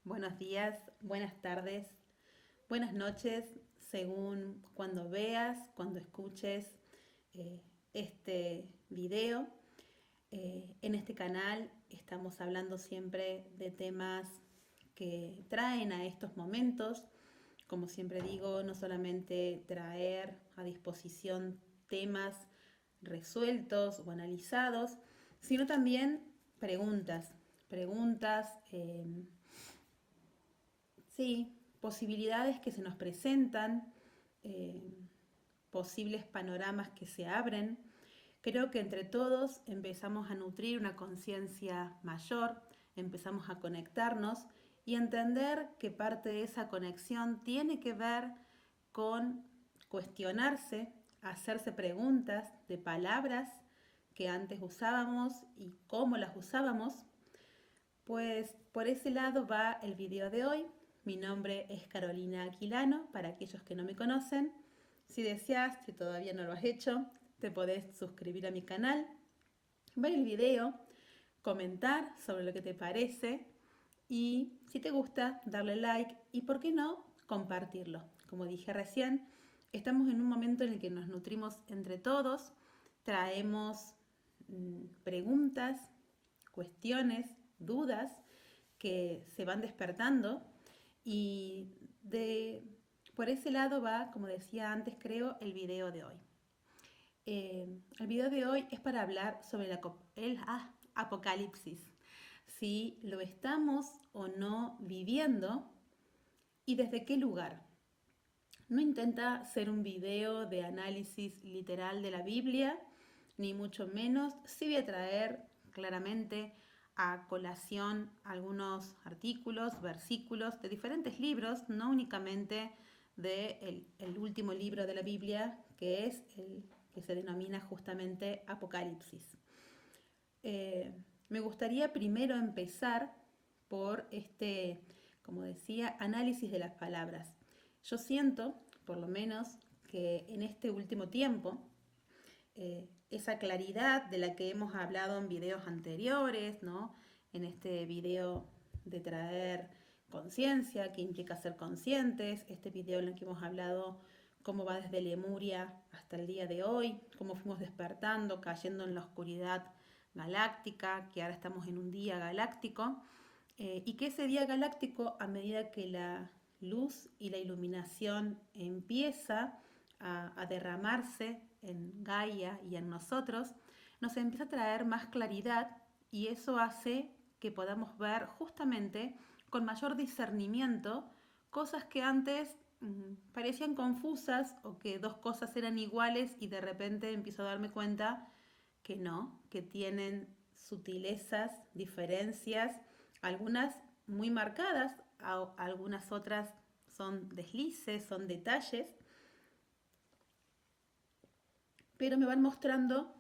Buenos días, buenas tardes, buenas noches, según cuando veas, cuando escuches eh, este video. En este canal estamos hablando siempre de temas que traen a estos momentos. Como siempre digo, no solamente traer a disposición temas resueltos o analizados, sino también preguntas, sí, posibilidades que se nos presentan, eh, posibles panoramas que se abren. Creo que entre todos empezamos a nutrir una conciencia mayor, empezamos a conectarnos y entender que parte de esa conexión tiene que ver con cuestionarse, hacerse preguntas de palabras que antes usábamos y cómo las usábamos. Pues por ese lado va el video de hoy. Mi nombre es Carolina Aquilano, para aquellos que no me conocen. Si deseas, si todavía no lo has hecho, te podés suscribir a mi canal, ver el video, comentar sobre lo que te parece y si te gusta, darle like y por qué no, compartirlo. Como dije recién, estamos en un momento en el que nos nutrimos entre todos, traemos preguntas, cuestiones, dudas que se van despertando y por ese lado va, como decía antes, creo, el video de hoy. El video de hoy es para hablar sobre el apocalipsis, si lo estamos o no viviendo y desde qué lugar. No intenta ser un video de análisis literal de la Biblia, ni mucho menos. Sí voy a traer claramente a colación algunos artículos, versículos de diferentes libros, no únicamente del último libro de la Biblia, que es el que se denomina justamente Apocalipsis. Me gustaría primero empezar por este, como decía, análisis de las palabras. Yo siento, por lo menos, que en este último tiempo, esa claridad de la que hemos hablado en videos anteriores, ¿no? En este video de traer conciencia, que implica ser conscientes, este video en el que hemos hablado cómo va desde Lemuria hasta el día de hoy, cómo fuimos despertando, cayendo en la oscuridad galáctica, que ahora estamos en un día galáctico, y que ese día galáctico, a medida que la luz y la iluminación empieza a derramarse en Gaia y en nosotros, nos empieza a traer más claridad y eso hace que podamos ver justamente con mayor discernimiento cosas que antes parecían confusas o que dos cosas eran iguales y de repente empiezo a darme cuenta que no, que tienen sutilezas, diferencias, algunas muy marcadas, algunas otras son deslices, son detalles, pero me van mostrando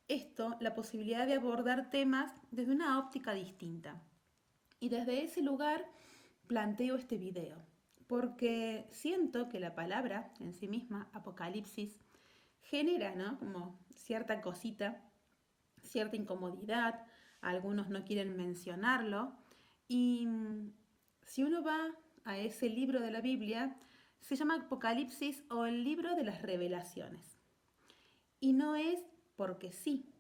esto, la posibilidad de abordar temas desde una óptica distinta. Y desde ese lugar planteo este video, porque siento que la palabra en sí misma, apocalipsis, genera, ¿no? Como cierta cosita, cierta incomodidad, algunos no quieren mencionarlo, y si uno va a ese libro de la Biblia, se llama Apocalipsis o el libro de las revelaciones. Y no es porque sí,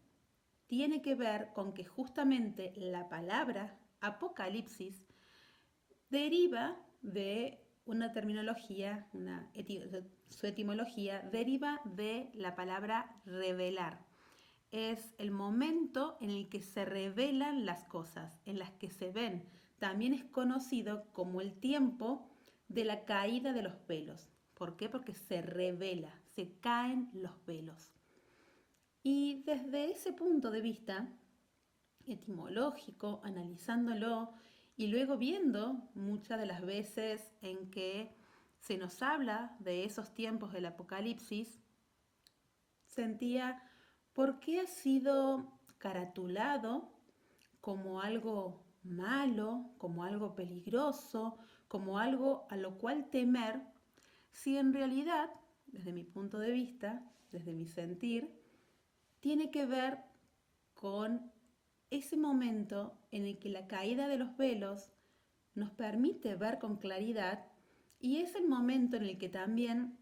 tiene que ver con que justamente la palabra apocalipsis deriva de una terminología, su etimología deriva de la palabra revelar. Es el momento en el que se revelan las cosas, en las que se ven. También es conocido como el tiempo de la caída de los velos. ¿Por qué? Porque se revela, se caen los velos. Y desde ese punto de vista etimológico, analizándolo y luego viendo muchas de las veces en que se nos habla de esos tiempos del Apocalipsis, sentía por qué ha sido caratulado como algo malo, como algo peligroso, como algo a lo cual temer, si en realidad, desde mi punto de vista, desde mi sentir, tiene que ver con ese momento en el que la caída de los velos nos permite ver con claridad y es el momento en el que también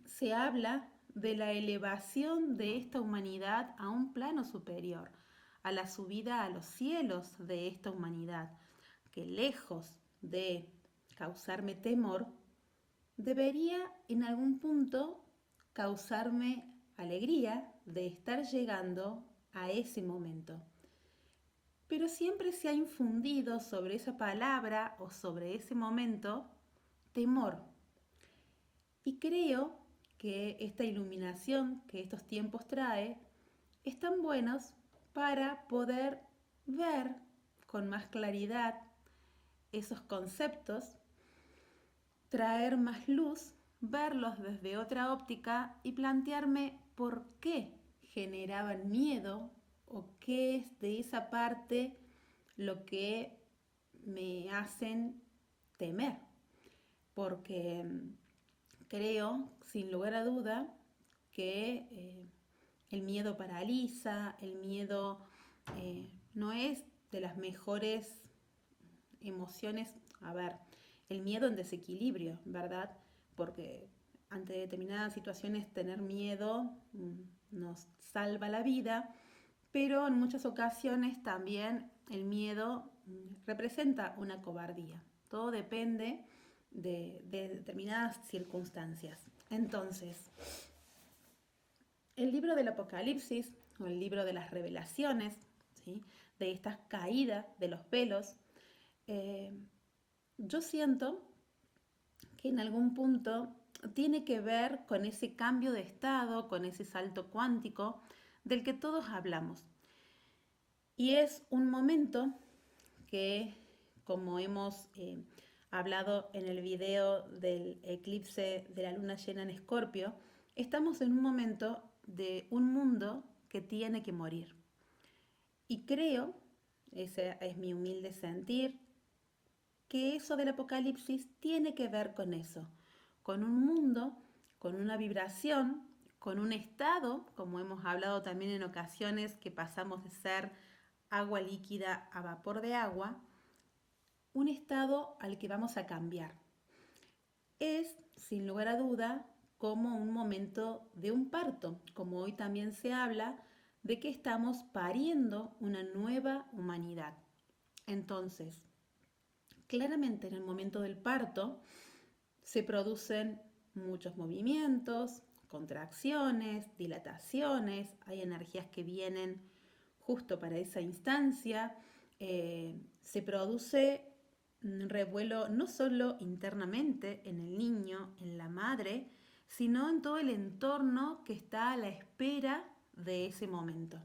se habla de la elevación de esta humanidad a un plano superior, a la subida a los cielos de esta humanidad, que lejos de causarme temor, debería en algún punto causarme alegría de estar llegando a ese momento. Pero siempre se ha infundido sobre esa palabra o sobre ese momento temor. Y creo que esta iluminación que estos tiempos trae están buenos para poder ver con más claridad esos conceptos, traer más luz, verlos desde otra óptica y plantearme por qué generaban miedo o qué es de esa parte lo que me hacen temer. Porque creo, sin lugar a duda, que el miedo paraliza, el miedo no es de las mejores emociones. A ver, el miedo en desequilibrio, ¿verdad? Porque ante determinadas situaciones tener miedo nos salva la vida, pero en muchas ocasiones también el miedo representa una cobardía. Todo depende de determinadas circunstancias. Entonces, el libro del Apocalipsis o el libro de las revelaciones, ¿sí?, de esta caída de los velos, yo siento que en algún punto tiene que ver con ese cambio de estado, con ese salto cuántico del que todos hablamos. Y es un momento que, como hemos hablado en el video del eclipse de la luna llena en Escorpio, estamos en un momento de un mundo que tiene que morir. Y creo, ese es mi humilde sentir, que eso del Apocalipsis tiene que ver con eso, con un mundo, con una vibración, con un estado, como hemos hablado también en ocasiones, que pasamos de ser agua líquida a vapor de agua, un estado al que vamos a cambiar. Es, sin lugar a duda, como un momento de un parto, como hoy también se habla de que estamos pariendo una nueva humanidad. Entonces, claramente en el momento del parto se producen muchos movimientos, contracciones, dilataciones, hay energías que vienen justo para esa instancia, se produce un revuelo no solo internamente en el niño, en la madre, sino en todo el entorno que está a la espera de ese momento.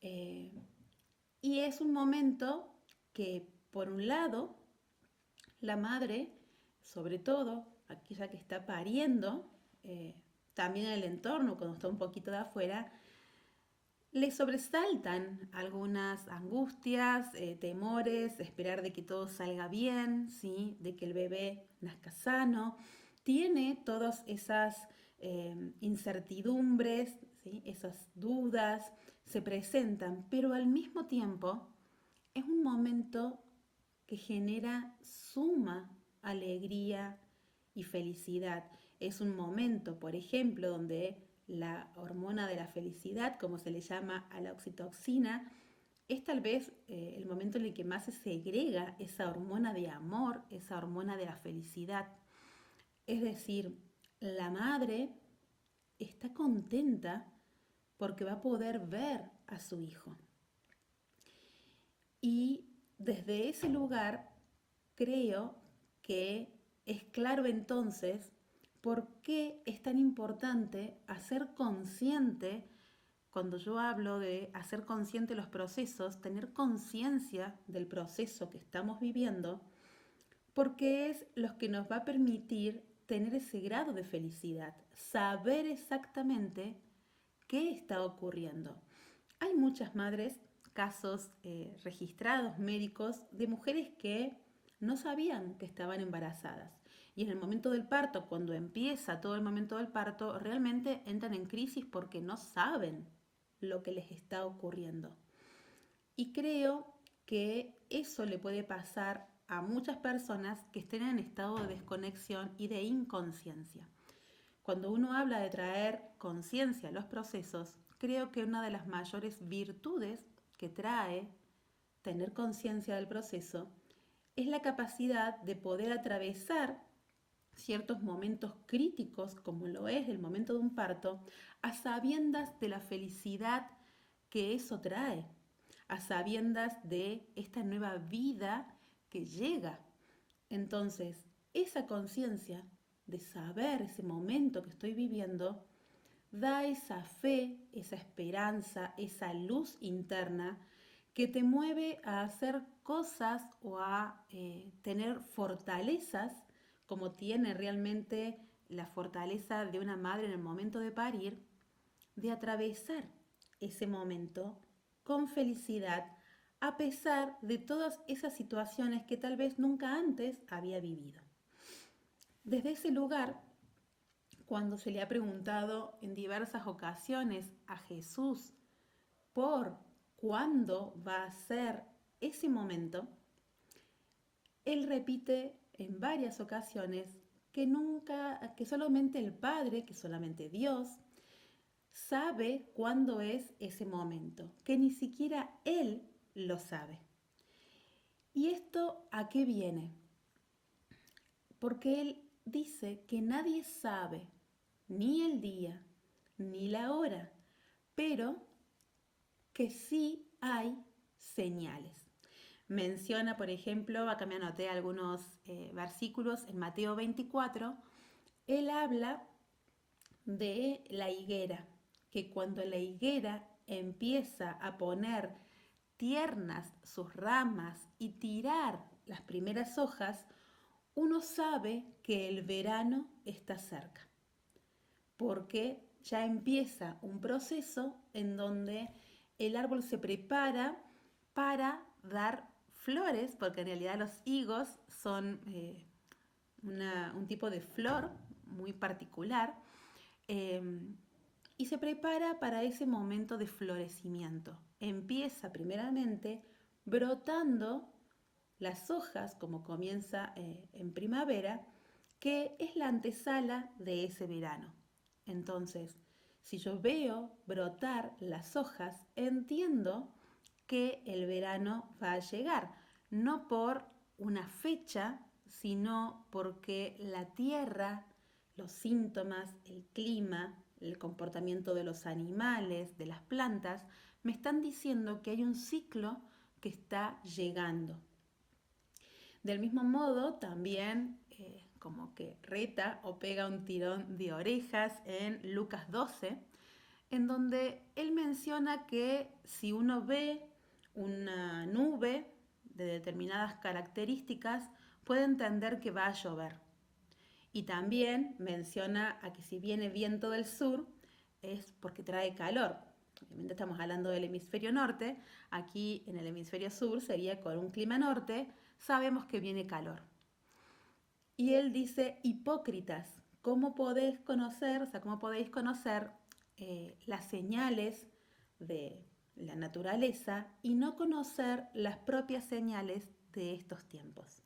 Y es un momento que, por un lado, la madre, sobre todo aquella que está pariendo, también en el entorno, cuando está un poquito de afuera, le sobresaltan algunas angustias, temores, esperar de que todo salga bien, ¿sí?, de que el bebé nazca sano. Tiene todas esas incertidumbres, ¿sí?, esas dudas, se presentan, pero al mismo tiempo es un momento que genera suma alegría y felicidad. Es un momento, por ejemplo, donde la hormona de la felicidad, como se le llama a la oxitocina, es tal vez el momento en el que más se segrega esa hormona de amor, esa hormona de la felicidad. Es decir, la madre está contenta porque va a poder ver a su hijo. Y desde ese lugar creo que es claro entonces por qué es tan importante hacer consciente, cuando yo hablo de hacer consciente los procesos, tener conciencia del proceso que estamos viviendo, porque es lo que nos va a permitir tener ese grado de felicidad, saber exactamente qué está ocurriendo. Hay muchas madres, casos registrados médicos de mujeres que no sabían que estaban embarazadas. Y en el momento del parto, cuando empieza todo el momento del parto, realmente entran en crisis porque no saben lo que les está ocurriendo. Y creo que eso le puede pasar a muchas personas que estén en estado de desconexión y de inconsciencia. Cuando uno habla de traer conciencia a los procesos, creo que una de las mayores virtudes que trae tener conciencia del proceso es la capacidad de poder atravesar ciertos momentos críticos, como lo es el momento de un parto, a sabiendas de la felicidad que eso trae, a sabiendas de esta nueva vida que llega. Entonces, esa conciencia de saber ese momento que estoy viviendo da esa fe, esa esperanza, esa luz interna que te mueve a hacer cosas o a tener fortalezas como tiene realmente la fortaleza de una madre en el momento de parir, de atravesar ese momento con felicidad a pesar de todas esas situaciones que tal vez nunca antes había vivido. Desde ese lugar, cuando se le ha preguntado en diversas ocasiones a Jesús por cuándo va a ser ese momento, él repite en varias ocasiones que solamente el Padre, que solamente Dios, sabe cuándo es ese momento, que ni siquiera Él lo sabe. ¿Y esto a qué viene? Porque Él dice que nadie sabe ni el día ni la hora, pero que sí hay señales. Menciona, por ejemplo, acá me anoté algunos versículos en Mateo 24, él habla de la higuera, que cuando la higuera empieza a poner tiernas sus ramas y tirar las primeras hojas, uno sabe que el verano está cerca, porque ya empieza un proceso en donde el árbol se prepara para dar flores, porque en realidad los higos son un tipo de flor muy particular, y se prepara para ese momento de florecimiento. Empieza primeramente brotando las hojas, como comienza en primavera, que es la antesala de ese verano. Entonces, si yo veo brotar las hojas, entiendo que el verano va a llegar, no por una fecha, sino porque la tierra, los síntomas, el clima, el comportamiento de los animales, de las plantas, me están diciendo que hay un ciclo que está llegando. Del mismo modo, también como que reta o pega un tirón de orejas en Lucas 12, en donde él menciona que si uno ve una nube de determinadas características, puede entender que va a llover. Y también menciona a que si viene viento del sur es porque trae calor. Obviamente estamos hablando del hemisferio norte, aquí en el hemisferio sur sería con un clima norte, sabemos que viene calor. Y él dice, hipócritas, ¿cómo podéis conocer, las señales de la naturaleza y no conocer las propias señales de estos tiempos?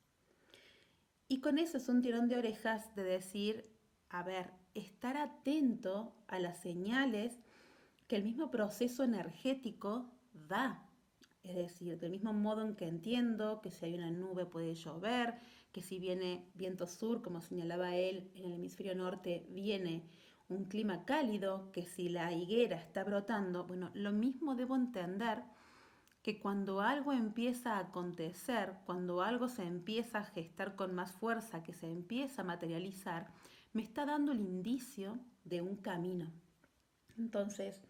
Y con eso es un tirón de orejas de decir, a ver, estar atento a las señales que el mismo proceso energético da. Es decir, del mismo modo en que entiendo que si hay una nube puede llover, que si viene viento sur, como señalaba él, en el hemisferio norte viene un clima cálido, que si la higuera está brotando, bueno, lo mismo debo entender que cuando algo empieza a acontecer, cuando algo se empieza a gestar con más fuerza, que se empieza a materializar, me está dando el indicio de un camino. Entonces,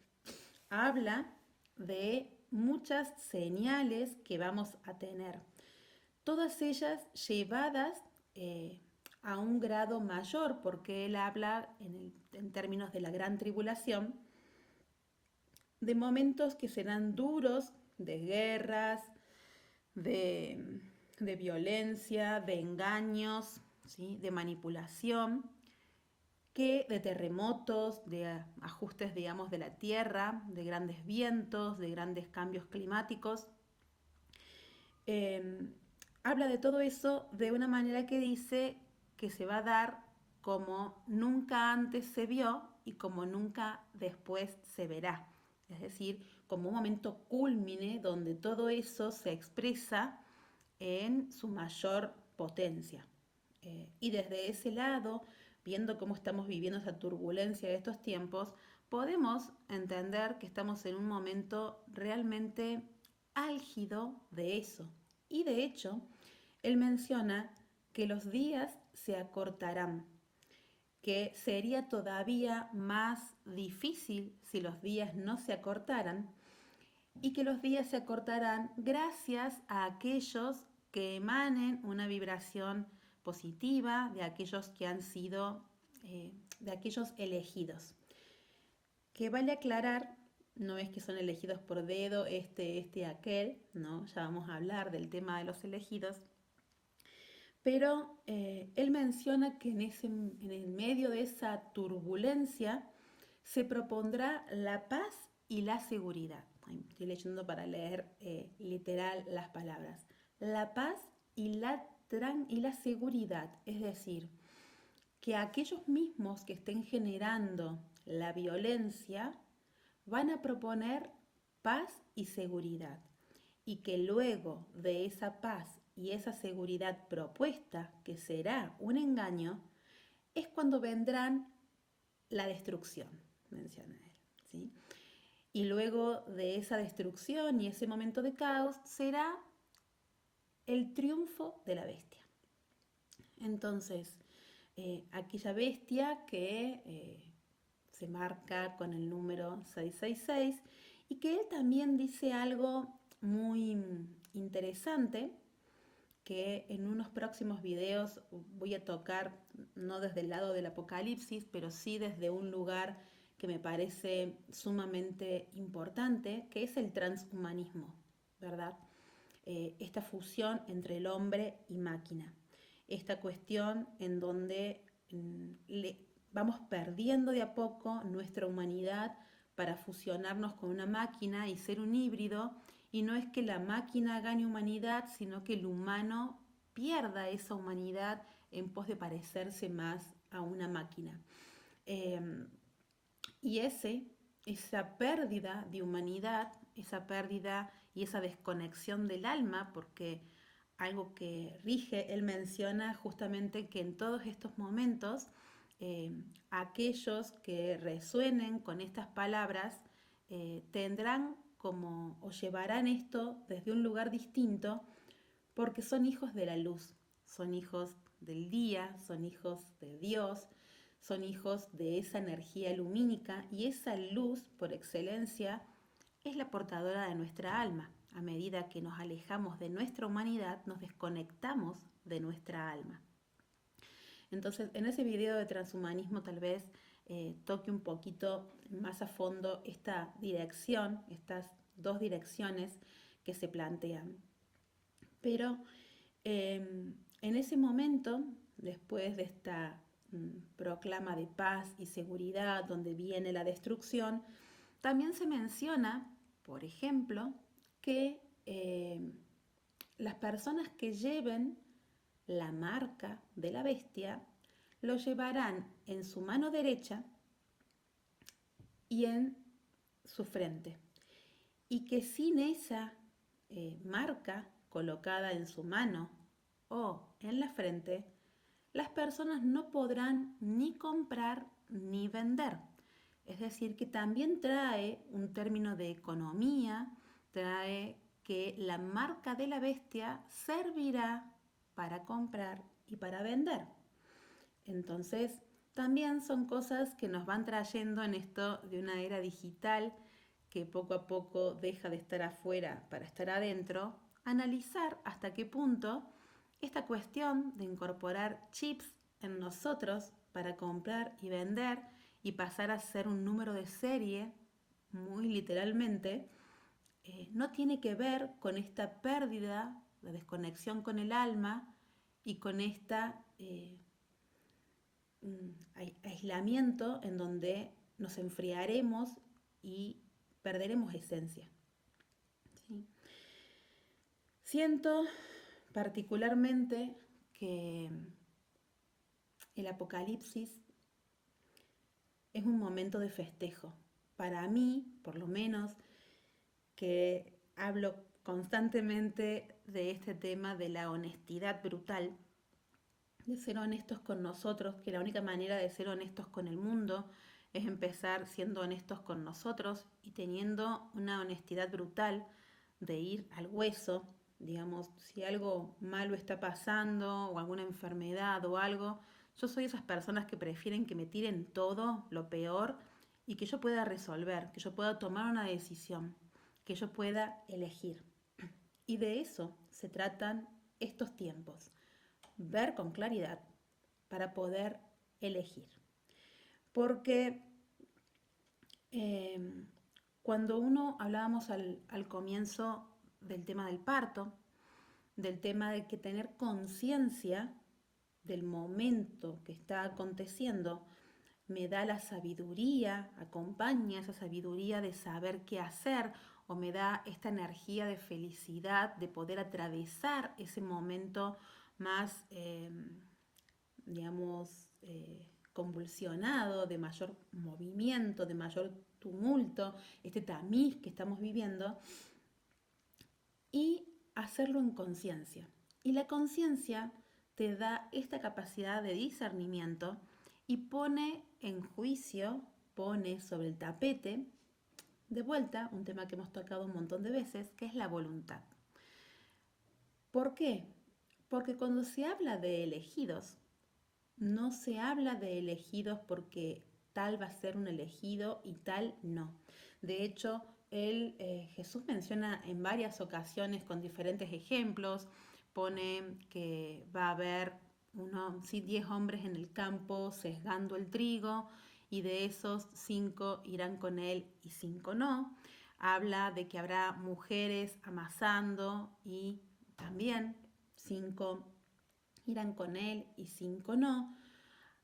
habla de muchas señales que vamos a tener, todas ellas llevadas a un grado mayor, porque él habla en términos de la gran tribulación, de momentos que serán duros, de guerras, de violencia, de engaños, ¿sí? De manipulación, de terremotos, de ajustes, digamos, de la tierra, de grandes vientos, de grandes cambios climáticos. habla de todo eso de una manera que dice que se va a dar como nunca antes se vio y como nunca después se verá. Es decir, como un momento cúlmine donde todo eso se expresa en su mayor potencia. Y desde ese lado, viendo cómo estamos viviendo esa turbulencia de estos tiempos, podemos entender que estamos en un momento realmente álgido de eso. Y de hecho, él menciona que los días se acortarán, que sería todavía más difícil si los días no se acortaran y que los días se acortarán gracias a aquellos que emanen una vibración positiva, de aquellos que han sido, de aquellos elegidos. Que vale aclarar, no es que son elegidos por dedo, aquel, ¿no? Ya vamos a hablar del tema de los elegidos, pero él menciona que en el medio de esa turbulencia se propondrá la paz y la seguridad. Estoy leyendo para leer literal las palabras. La paz y la seguridad, es decir, que aquellos mismos que estén generando la violencia van a proponer paz y seguridad y que luego de esa paz y esa seguridad propuesta, que será un engaño, es cuando vendrán la destrucción, menciona él, ¿sí? Y luego de esa destrucción y ese momento de caos será el triunfo de la bestia. Entonces, aquella bestia que se marca con el número 666 y que él también dice algo muy interesante que en unos próximos videos voy a tocar, no desde el lado del apocalipsis, pero sí desde un lugar que me parece sumamente importante, que es el transhumanismo, ¿verdad? Esta fusión entre el hombre y máquina. Esta cuestión en donde vamos perdiendo de a poco nuestra humanidad para fusionarnos con una máquina y ser un híbrido, y no es que la máquina gane humanidad, sino que el humano pierda esa humanidad en pos de parecerse más a una máquina. Y esa pérdida de humanidad, esa pérdida y esa desconexión del alma, porque algo que rige, él menciona justamente que en todos estos momentos, aquellos que resuenen con estas palabras tendrán como o llevarán esto desde un lugar distinto porque son hijos de la luz, son hijos del día, son hijos de Dios, son hijos de esa energía lumínica y esa luz por excelencia es la portadora de nuestra alma. A medida que nos alejamos de nuestra humanidad, nos desconectamos de nuestra alma. Entonces, en ese video de transhumanismo tal vez toque un poquito más a fondo esta dirección, estas dos direcciones que se plantean. Pero en ese momento, después de esta proclama de paz y seguridad, donde viene la destrucción, también se menciona, por ejemplo, que las personas que lleven la marca de la bestia lo llevarán en su mano derecha y en su frente. Y que sin esa marca colocada en su mano o en la frente, las personas no podrán ni comprar ni vender. Es decir, que también trae un término de economía, trae que la marca de la bestia servirá para comprar y para vender. Entonces, también son cosas que nos van trayendo en esto de una era digital que poco a poco deja de estar afuera para estar adentro, analizar hasta qué punto esta cuestión de incorporar chips en nosotros para comprar y vender y pasar a ser un número de serie, muy literalmente, no tiene que ver con esta pérdida de desconexión con el alma y con esta aislamiento en donde nos enfriaremos y perderemos esencia. ¿Sí? Siento particularmente que el Apocalipsis es un momento de festejo. Para mí, por lo menos, que hablo constantemente de este tema de la honestidad brutal, de ser honestos con nosotros, que la única manera de ser honestos con el mundo es empezar siendo honestos con nosotros y teniendo una honestidad brutal de ir al hueso, digamos, si algo malo está pasando o alguna enfermedad o algo, yo soy esas personas que prefieren que me tiren todo, lo peor, y que yo pueda resolver, que yo pueda tomar una decisión, que yo pueda elegir. Y de eso se tratan estos tiempos, ver con claridad para poder elegir. Porque eh, cuando hablábamos al comienzo del tema del parto, del tema de que tener conciencia del momento que está aconteciendo me da la sabiduría, acompaña esa sabiduría de saber qué hacer o me da esta energía de felicidad de poder atravesar ese momento más, digamos, convulsionado, de mayor movimiento, de mayor tumulto, este tamiz que estamos viviendo, y hacerlo en conciencia. Y la conciencia te da esta capacidad de discernimiento y pone en juicio, pone sobre el tapete, de vuelta, un tema que hemos tocado un montón de veces, que es la voluntad. ¿Por qué? Porque cuando se habla de elegidos, no se habla de elegidos porque tal va a ser un elegido y tal no. De hecho, Jesús menciona en varias ocasiones con diferentes ejemplos, pone que va a haber 10 hombres en el campo sesgando el trigo y de esos 5 irán con él y 5 no. Habla de que habrá mujeres amasando y también 5 irán con él y 5 no.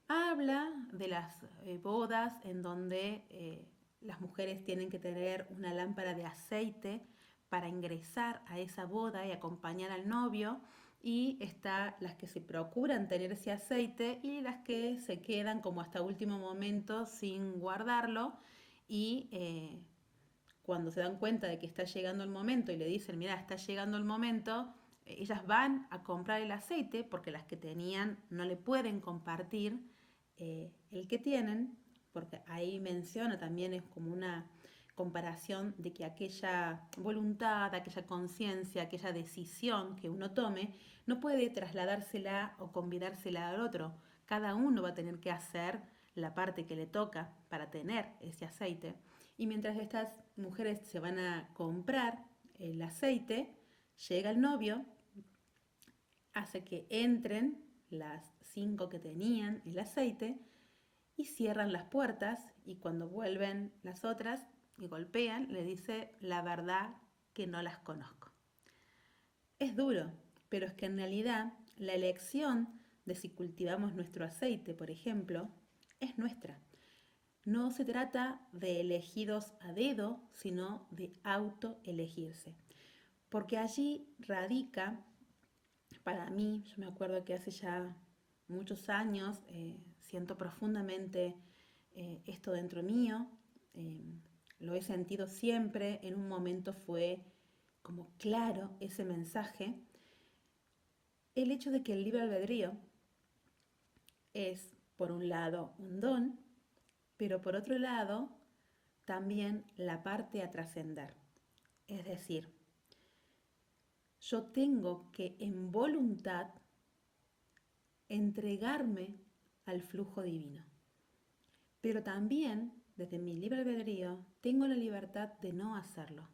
Habla de las bodas en donde las mujeres tienen que tener una lámpara de aceite para ingresar a esa boda y acompañar al novio, y está las que se procuran tener ese aceite y las que se quedan como hasta último momento sin guardarlo, y cuando se dan cuenta de que está llegando el momento y le dicen, mira, está llegando el momento, ellas van a comprar el aceite porque las que tenían no le pueden compartir el que tienen, porque ahí menciona también, es como una comparación de que aquella voluntad, aquella conciencia, aquella decisión que uno tome, no puede trasladársela o convidársela al otro. Cada uno va a tener que hacer la parte que le toca para tener ese aceite. Y mientras estas mujeres se van a comprar el aceite, llega el novio, hace que entren las 5 que tenían el aceite y cierran las puertas, y cuando vuelven las otras y golpean, le dice, la verdad que no las conozco. Es duro, pero es que en realidad la elección de si cultivamos nuestro aceite, por ejemplo, es nuestra. No se trata de elegidos a dedo, sino de autoelegirse. Porque allí radica, para mí, yo me acuerdo que hace ya muchos años siento profundamente esto dentro mío, lo he sentido siempre, en un momento fue como claro ese mensaje, el hecho de que el libre albedrío es, por un lado, un don, pero por otro lado, también la parte a trascender. Es decir, yo tengo que en voluntad entregarme al flujo divino. Pero también, desde mi libre albedrío, tengo la libertad de no hacerlo.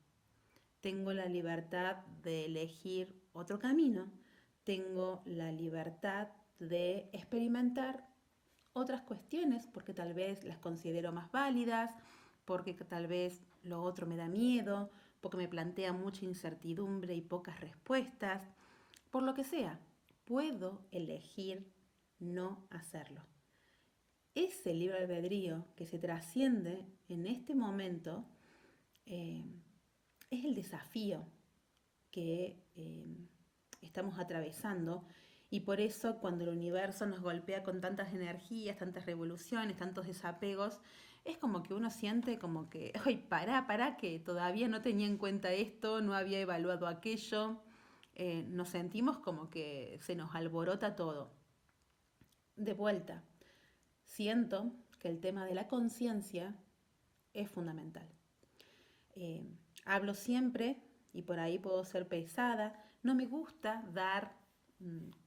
Tengo la libertad de elegir otro camino. Tengo la libertad de experimentar otras cuestiones porque tal vez las considero más válidas, porque tal vez lo otro me da miedo, porque me plantea mucha incertidumbre y pocas respuestas. Por lo que sea, puedo elegir no hacerlo. Ese libre albedrío que se trasciende en este momento es el desafío que estamos atravesando. Y por eso cuando el universo nos golpea con tantas energías, tantas revoluciones, tantos desapegos, es como que uno siente como que, ay, pará, que todavía no tenía en cuenta esto, no había evaluado aquello. Nos sentimos como que se nos alborota todo. De vuelta, siento que el tema de la conciencia es fundamental. Eh, Hablo siempre, y por ahí puedo ser pesada, no me gusta dar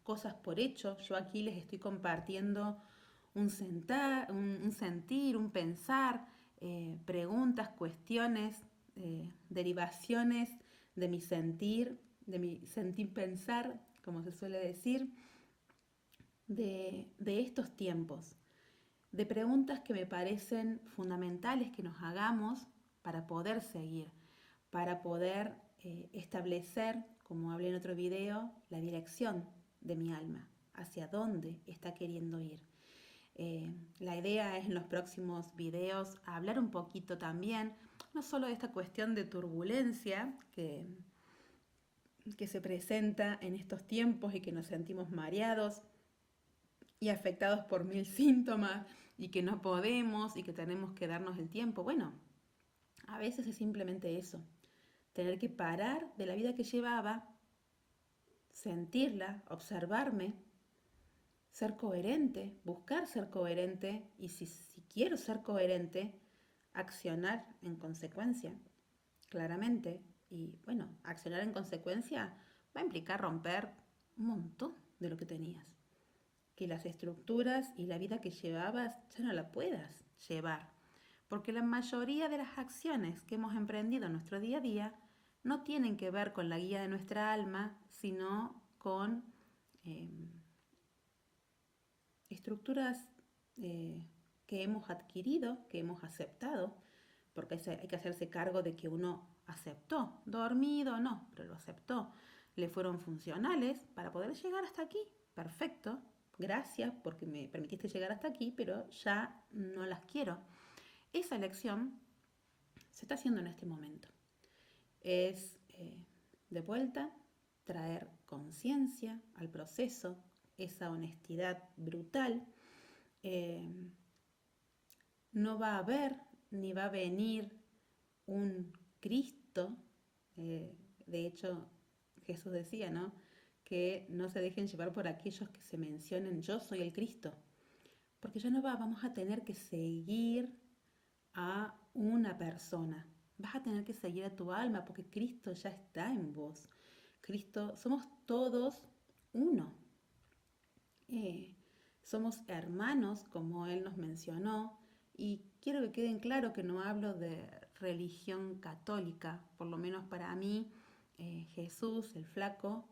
cosas por hecho. Yo aquí les estoy compartiendo un sentir, un pensar, preguntas, cuestiones, derivaciones de mi sentir pensar, como se suele decir, de estos tiempos, de preguntas que me parecen fundamentales que nos hagamos para poder seguir, para poder establecer, como hablé en otro video, la dirección de mi alma, hacia dónde está queriendo ir. La idea es en los próximos videos hablar un poquito también, no solo de esta cuestión de turbulencia que se presenta en estos tiempos y que nos sentimos mareados y afectados por mil síntomas y que no podemos y que tenemos que darnos el tiempo. Bueno, a veces es simplemente eso, tener que parar de la vida que llevaba, sentirla, observarme, ser coherente, buscar ser coherente y si quiero ser coherente, accionar en consecuencia, claramente. Y bueno, accionar en consecuencia va a implicar romper un montón de lo que tenías. Que las estructuras y la vida que llevabas ya no la puedas llevar. Porque la mayoría de las acciones que hemos emprendido en nuestro día a día no tienen que ver con la guía de nuestra alma, sino con estructuras que hemos adquirido, que hemos aceptado, porque hay que hacerse cargo de que uno aceptó, dormido no, pero lo aceptó, le fueron funcionales para poder llegar hasta aquí, perfecto, gracias porque me permitiste llegar hasta aquí, pero ya no las quiero. Esa elección se está haciendo en este momento. Es de vuelta traer conciencia al proceso, esa honestidad brutal. No va a haber ni va a venir un Cristo. De hecho, Jesús decía, ¿no? Que no se dejen llevar por aquellos que se mencionen, yo soy el Cristo. Porque ya no vamos a tener que seguir a una persona. Vas a tener que seguir a tu alma porque Cristo ya está en vos. Cristo, somos todos uno. Somos hermanos, como Él nos mencionó, y quiero que queden claro que no hablo de religión católica, por lo menos para mí, Jesús, el flaco,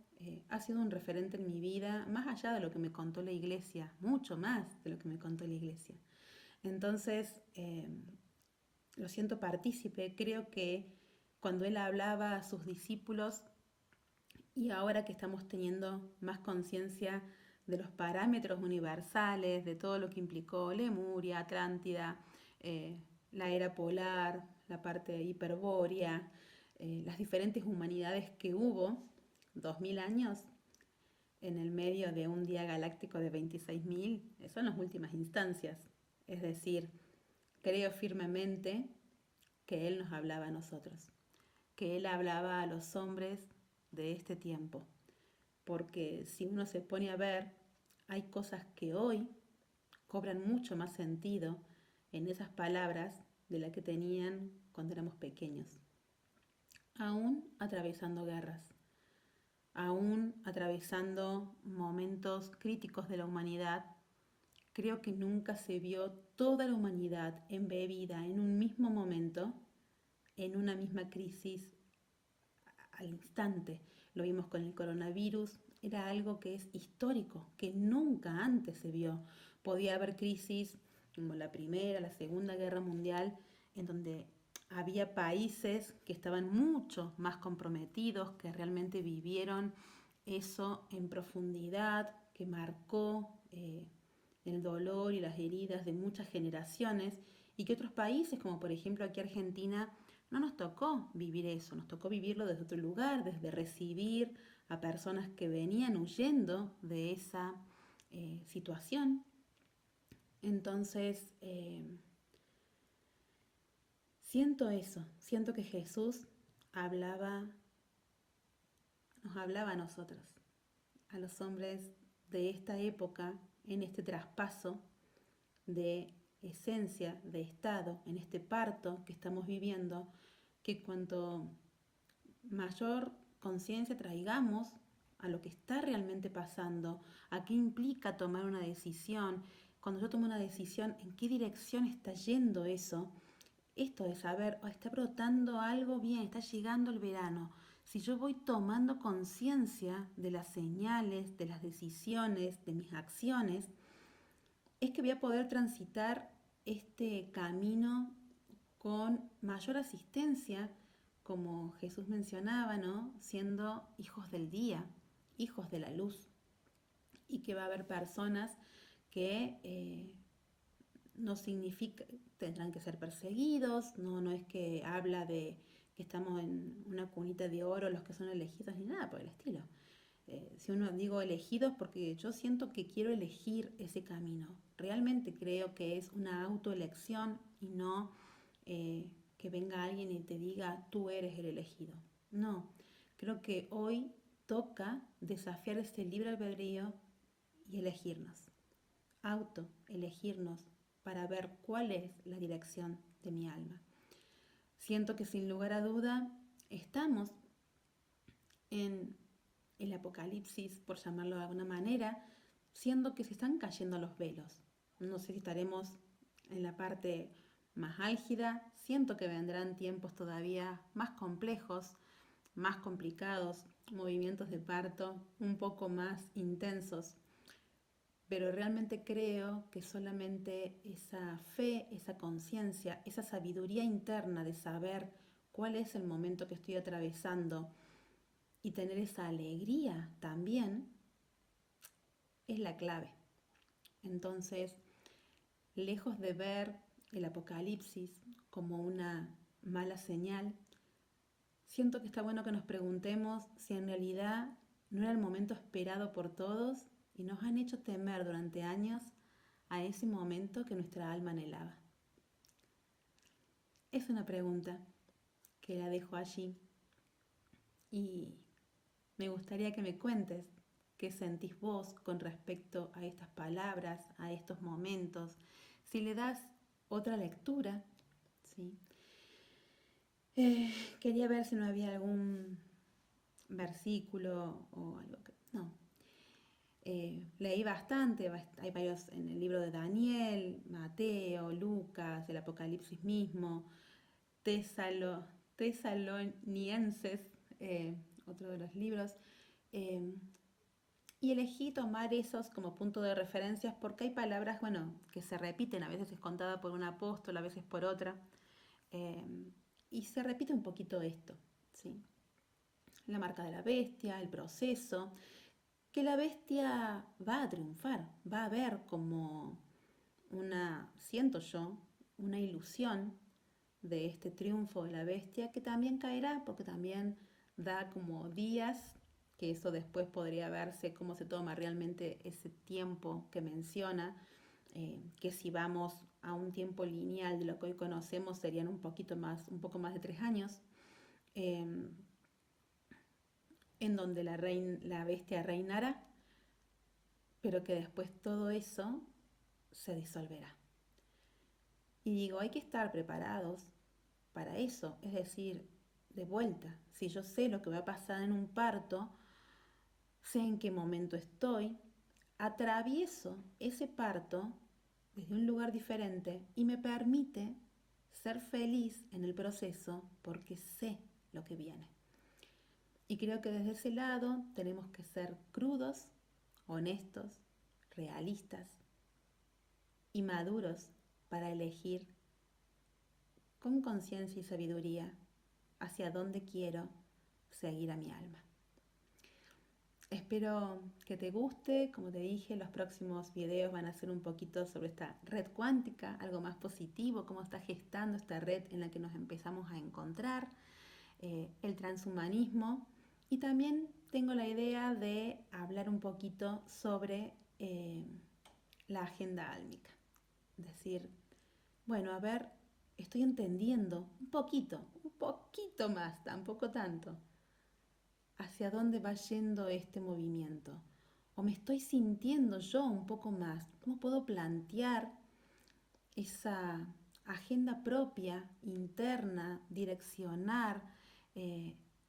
ha sido un referente en mi vida, más allá de lo que me contó la iglesia, mucho más de lo que me contó la iglesia. Entonces, lo siento partícipe, creo que cuando Él hablaba a sus discípulos, y ahora que estamos teniendo más conciencia de los parámetros universales, de todo lo que implicó Lemuria, Atlántida, la era polar, la parte hiperbórea, las diferentes humanidades que hubo, 2000 años, en el medio de un día galáctico de 26.000, son las últimas instancias. Es decir, creo firmemente que Él nos hablaba a nosotros, que Él hablaba a los hombres de este tiempo. Porque si uno se pone a ver, hay cosas que hoy cobran mucho más sentido en esas palabras de las que tenían cuando éramos pequeños. Aún atravesando guerras, aún atravesando momentos críticos de la humanidad, creo que nunca se vio toda la humanidad embebida en un mismo momento, en una misma crisis al instante. Lo vimos con el coronavirus, era algo que es histórico, que nunca antes se vio. Podía haber crisis como la Primera, la Segunda Guerra Mundial, en donde había países que estaban mucho más comprometidos, que realmente vivieron eso en profundidad, que marcó el dolor y las heridas de muchas generaciones, y que otros países, como por ejemplo aquí Argentina, no nos tocó vivir eso, nos tocó vivirlo desde otro lugar, desde recibir a personas que venían huyendo de esa situación. Entonces, siento eso, siento que Jesús nos hablaba a nosotros, a los hombres de esta época, en este traspaso de esencia, de estado, en este parto que estamos viviendo, que cuanto mayor conciencia traigamos a lo que está realmente pasando, a qué implica tomar una decisión, cuando yo tomo una decisión, en qué dirección está yendo eso, esto de saber, está brotando algo bien, está llegando el verano. Si yo voy tomando conciencia de las señales, de las decisiones, de mis acciones, es que voy a poder transitar este camino con mayor asistencia, como Jesús mencionaba, ¿no? Siendo hijos del día, hijos de la luz. Y que va a haber personas que no significa, tendrán que ser perseguidos, no es que habla de que estamos en una cunita de oro los que son elegidos ni nada por el estilo. Si uno digo elegidos porque yo siento que quiero elegir ese camino. Realmente creo que es una autoelección y no que venga alguien y te diga tú eres el elegido. No, creo que hoy toca desafiar ese libre albedrío y elegirnos, elegirnos para ver cuál es la dirección de mi alma. Siento que sin lugar a duda estamos en el apocalipsis, por llamarlo de alguna manera, siendo que se están cayendo los velos. No sé si estaremos en la parte más álgida, siento que vendrán tiempos todavía más complejos, más complicados, movimientos de parto un poco más intensos, pero realmente creo que solamente esa fe, esa conciencia, esa sabiduría interna de saber cuál es el momento que estoy atravesando y tener esa alegría también es la clave. Entonces, lejos de ver el apocalipsis como una mala señal, siento que está bueno que nos preguntemos si en realidad no era el momento esperado por todos y nos han hecho temer durante años a ese momento que nuestra alma anhelaba. Es una pregunta que la dejo allí y me gustaría que me cuentes qué sentís vos con respecto a estas palabras, a estos momentos, si le das otra lectura, ¿sí? Quería ver si no había algún versículo o algo que... No. Leí bastante, hay varios en el libro de Daniel, Mateo, Lucas, el Apocalipsis mismo, Tesalonienses, otro de los libros, y elegí tomar esos como punto de referencias porque hay palabras, bueno, que se repiten, a veces es contada por un apóstol, a veces por otra, y se repite un poquito esto, ¿sí? La marca de la bestia, el proceso, que la bestia va a triunfar, va a haber como siento yo, una ilusión de este triunfo de la bestia que también caerá porque también da como días, que eso después podría verse cómo se toma realmente ese tiempo que menciona, que si vamos a un tiempo lineal de lo que hoy conocemos serían un poco más de 3 años, en donde la bestia reinará, pero que después todo eso se disolverá. Y digo, hay que estar preparados para eso, es decir, de vuelta, si yo sé lo que va a pasar en un parto, sé en qué momento estoy, atravieso ese parto desde un lugar diferente y me permite ser feliz en el proceso porque sé lo que viene. Y creo que desde ese lado tenemos que ser crudos, honestos, realistas y maduros para elegir con conciencia y sabiduría hacia dónde quiero seguir a mi alma. Espero que te guste, como te dije, los próximos videos van a ser un poquito sobre esta red cuántica, algo más positivo, cómo está gestando esta red en la que nos empezamos a encontrar, el transhumanismo Y también tengo la idea de hablar un poquito sobre la agenda álmica. Decir, bueno, a ver, estoy entendiendo un poquito más, tampoco tanto, hacia dónde va yendo este movimiento. O me estoy sintiendo yo un poco más. ¿Cómo puedo plantear esa agenda propia, interna, direccionar?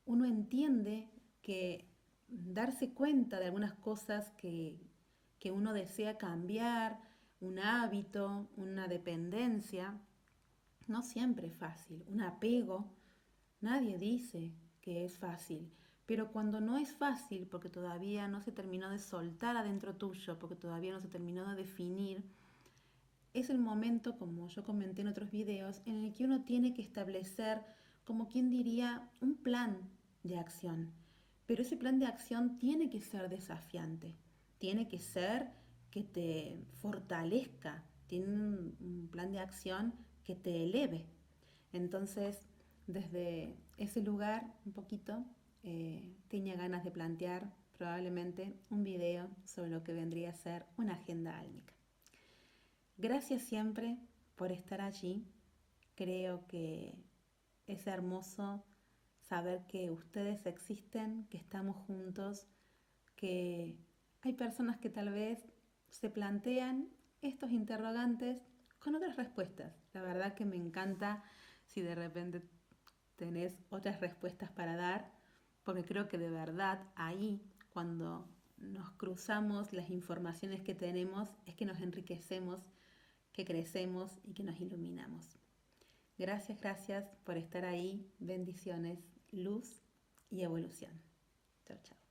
Uno entiende que darse cuenta de algunas cosas que uno desea cambiar, un hábito, una dependencia, no siempre es fácil. Un apego, nadie dice que es fácil. Pero cuando no es fácil, porque todavía no se terminó de soltar adentro tuyo, porque todavía no se terminó de definir, es el momento, como yo comenté en otros videos, en el que uno tiene que establecer, como quien diría, un plan de acción. Pero ese plan de acción tiene que ser desafiante, tiene que ser que te fortalezca, tiene un plan de acción que te eleve. Entonces, desde ese lugar, un poquito, tenía ganas de plantear probablemente un video sobre lo que vendría a ser una agenda álmica. Gracias siempre por estar allí. Creo que es hermoso saber que ustedes existen, que estamos juntos, que hay personas que tal vez se plantean estos interrogantes con otras respuestas. La verdad que me encanta si de repente tenés otras respuestas para dar, porque creo que de verdad ahí, cuando nos cruzamos las informaciones que tenemos, es que nos enriquecemos, que crecemos y que nos iluminamos. Gracias, gracias por estar ahí. Bendiciones, luz y evolución. Chao, chao.